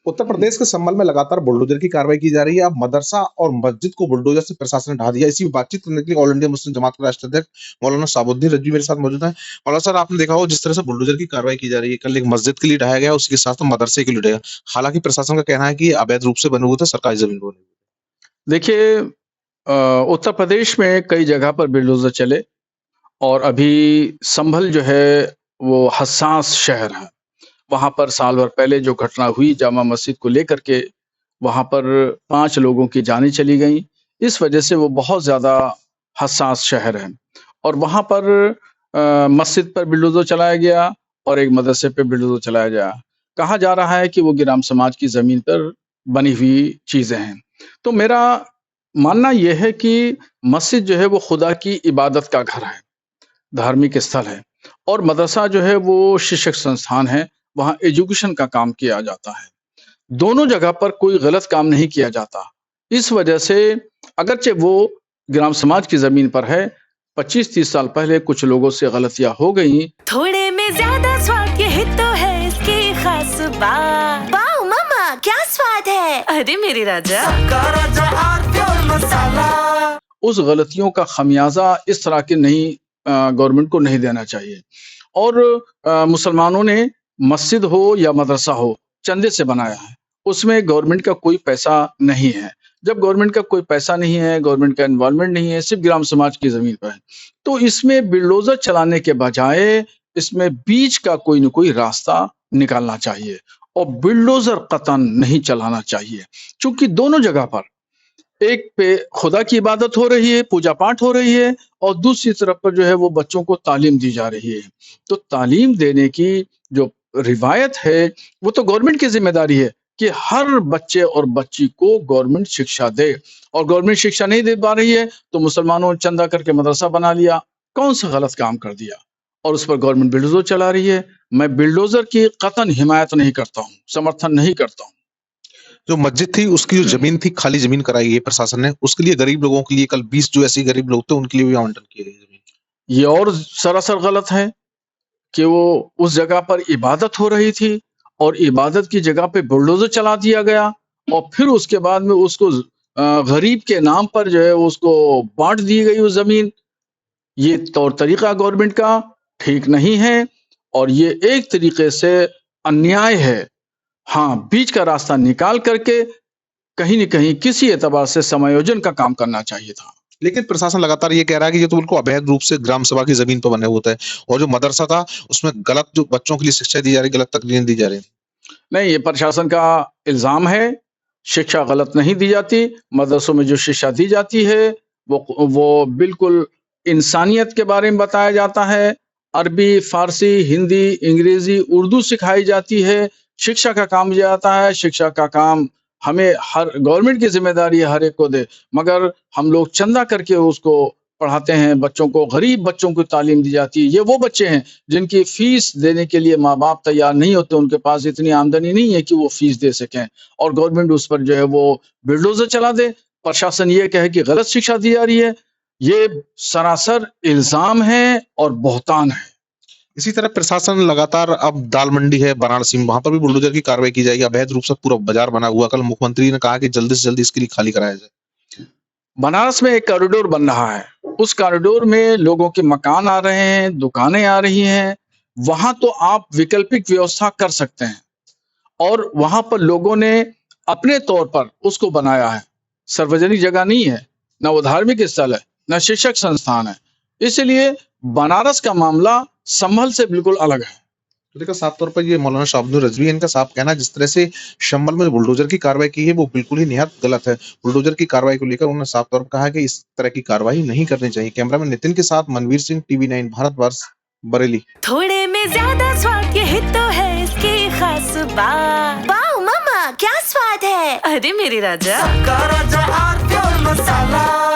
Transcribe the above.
उत्तर प्रदेश के संभल में लगातार बुलडोजर की कार्रवाई की जा रही है। अब मदरसा और मस्जिद को बुलडोजर से प्रशासन ने ढा दिया। इसी बातचीत करने के लिए ऑल इंडिया मुस्लिम जमात के राष्ट्रीय अध्यक्ष मौलाना साबुद्दीन रिजवी मेरे साथ मौजूद हैं। मौलाना सर, आपने देखा होगा जिस तरह से बुलडोजर की कार्रवाई की जा रही है, कल एक मस्जिद के लिए ढाया गया, उसके साथ मदरसे के लिए ढाया। हालांकि प्रशासन का कहना है कि ये अवैध रूप से बने हुए थे, सरकारी जमीन पर बने हुए थे। देखिए, उत्तर प्रदेश में कई जगह पर बुलडोजर चले और अभी संभल जो है वो हसास शहर है। वहाँ पर साल भर पहले जो घटना हुई जामा मस्जिद को लेकर के, वहाँ पर 5 लोगों की जानें चली गईं। इस वजह से वो बहुत ज़्यादा हसास शहर है और वहाँ पर मस्जिद पर बुलडोजर चलाया गया और एक मदरसे पे बुलडोजर चलाया गया। कहा जा रहा है कि वो गिराम समाज की ज़मीन पर बनी हुई चीज़ें हैं। तो मेरा मानना ये है कि मस्जिद जो है वो खुदा की इबादत का घर है, धार्मिक स्थल है और मदरसा जो है वो शिक्षक संस्थान है, वहाँ एजुकेशन का काम किया जाता है। दोनों जगह पर कोई गलत काम नहीं किया जाता। इस वजह से अगरचे वो ग्राम समाज की ज़मीन पर है, 25-30 साल पहले कुछ लोगों से गलतियाँ हो गई। थोड़े में ज़्यादा स्वाद यही तो है इसकी खास बात। वाओ मम्मा, क्या स्वाद है। अरे मेरे राजा, उस गलतियों का खमियाजा इस तरह के नहीं गवर्नमेंट को नहीं देना चाहिए। और मुसलमानों ने मस्जिद हो या मदरसा हो, चंदे से बनाया है, उसमें गवर्नमेंट का कोई पैसा नहीं है। जब गवर्नमेंट का कोई पैसा नहीं है, गवर्नमेंट का इन्वॉल्वमेंट नहीं है, सिर्फ ग्राम समाज की ज़मीन पर है, तो इसमें बुलडोजर चलाने के बजाय इसमें बीच का कोई न कोई रास्ता निकालना चाहिए और बुलडोजर कतन नहीं चलाना चाहिए। चूंकि दोनों जगह पर एक पे खुदा की इबादत हो रही है, पूजा पाठ हो रही है और दूसरी तरफ पर जो है वो बच्चों को तालीम दी जा रही है। तो तालीम देने की जो रिवायत है वो तो गवर्नमेंट की जिम्मेदारी है कि हर बच्चे और बच्ची को गवर्नमेंट शिक्षा दे, और गवर्नमेंट शिक्षा नहीं दे पा रही है तो मुसलमानों ने चंदा करके मदरसा बना लिया। कौन सा गलत काम कर दिया और उस पर गवर्नमेंट बुलडोजर चला रही है। मैं बुलडोजर की कतन हिमायत नहीं करता हूँ, समर्थन नहीं करता हूँ। जो मस्जिद थी उसकी जो जमीन थी, खाली जमीन कराई है प्रशासन ने, उसके लिए गरीब लोगों के लिए कल 20 जो ऐसे गरीब लोग थे उनके लिए भी आवंटन किया गया जमीन। ये और सरासर गलत है कि वो उस जगह पर इबादत हो रही थी और इबादत की जगह पे बुलडोजर चला दिया गया और फिर उसके बाद में उसको गरीब के नाम पर जो है उसको बांट दी गई वो जमीन। ये तौर तरीका गवर्नमेंट का ठीक नहीं है और ये एक तरीके से अन्याय है। हाँ, बीच का रास्ता निकाल करके कहीं न कहीं किसी एतबार से समायोजन का काम करना चाहिए था। लेकिन प्रशासन लगातार ये कह रहा है कि ये तो बिल्कुल अवैध रूप से ग्राम सभा की जमीन पर बने होते हैं और जो मदरसा था उसमें गलत जो बच्चों के लिए शिक्षा दी जा रही, गलत तकरीरें दी जा रही। नहीं, ये प्रशासन का इल्जाम है। शिक्षा गलत नहीं दी जाती। मदरसों में जो शिक्षा दी जाती है वो बिल्कुल इंसानियत के बारे में बताया जाता है। अरबी, फारसी, हिंदी, अंग्रेजी, उर्दू सिखाई जाती है। शिक्षा का काम किया जाता है। शिक्षा का काम हमें हर गवर्नमेंट की जिम्मेदारी है हर एक को दे, मगर हम लोग चंदा करके उसको पढ़ाते हैं। बच्चों को, गरीब बच्चों को तालीम दी जाती है। ये वो बच्चे हैं जिनकी फीस देने के लिए माँ बाप तैयार नहीं होते, उनके पास इतनी आमदनी नहीं है कि वो फीस दे सकें और गवर्नमेंट उस पर जो है वो बुलडोजर चला दे। प्रशासन ये कहे कि गलत शिक्षा दी जा रही है, ये सरासर इल्जाम है और बहतान है। इसी तरह प्रशासन लगातार अब दाल मंडी है वाराणसी में, वहां पर भी बुलडोजर की कार्रवाई की जाएगी। अवैध रूप से पूरा बाजार बना हुआ, कल मुख्यमंत्री ने कहा कि जल्दी से जल्दी इसके लिए खाली कराया जाए। बनारस में एक कॉरिडोर बन रहा है, उस कॉरिडोर में लोगों के मकान आ रहे हैं, दुकानें आ रही हैं, वहां तो आप वैकल्पिक व्यवस्था कर सकते हैं और वहां पर लोगों ने अपने तौर पर उसको बनाया है। सार्वजनिक जगह नहीं है, ना वो धार्मिक स्थल है, ना शिक्षक संस्थान है, इसलिए बनारस का मामला संभल से बिल्कुल अलग है। तो देखा, साफ तौर पर ये मौलाना साबुद्दीन रिजवी इनका साफ कहना है, जिस तरह से संभल में बुलडोजर की कार्रवाई की है वो बिल्कुल ही निहायत गलत है। बुलडोजर की कार्रवाई को लेकर उन्होंने साफ तौर पर कहा कि इस तरह की कार्रवाई नहीं करनी चाहिए। कैमरामैन नितिन के साथ मनवीर सिंह, TV9 भारतवर्ष, बरेली। थोड़े में ज्यादा स्वाद यही तो है इसकी खास बात। वाओ मम्मा, क्या स्वाद है। अरे मेरे राजा, मसाला।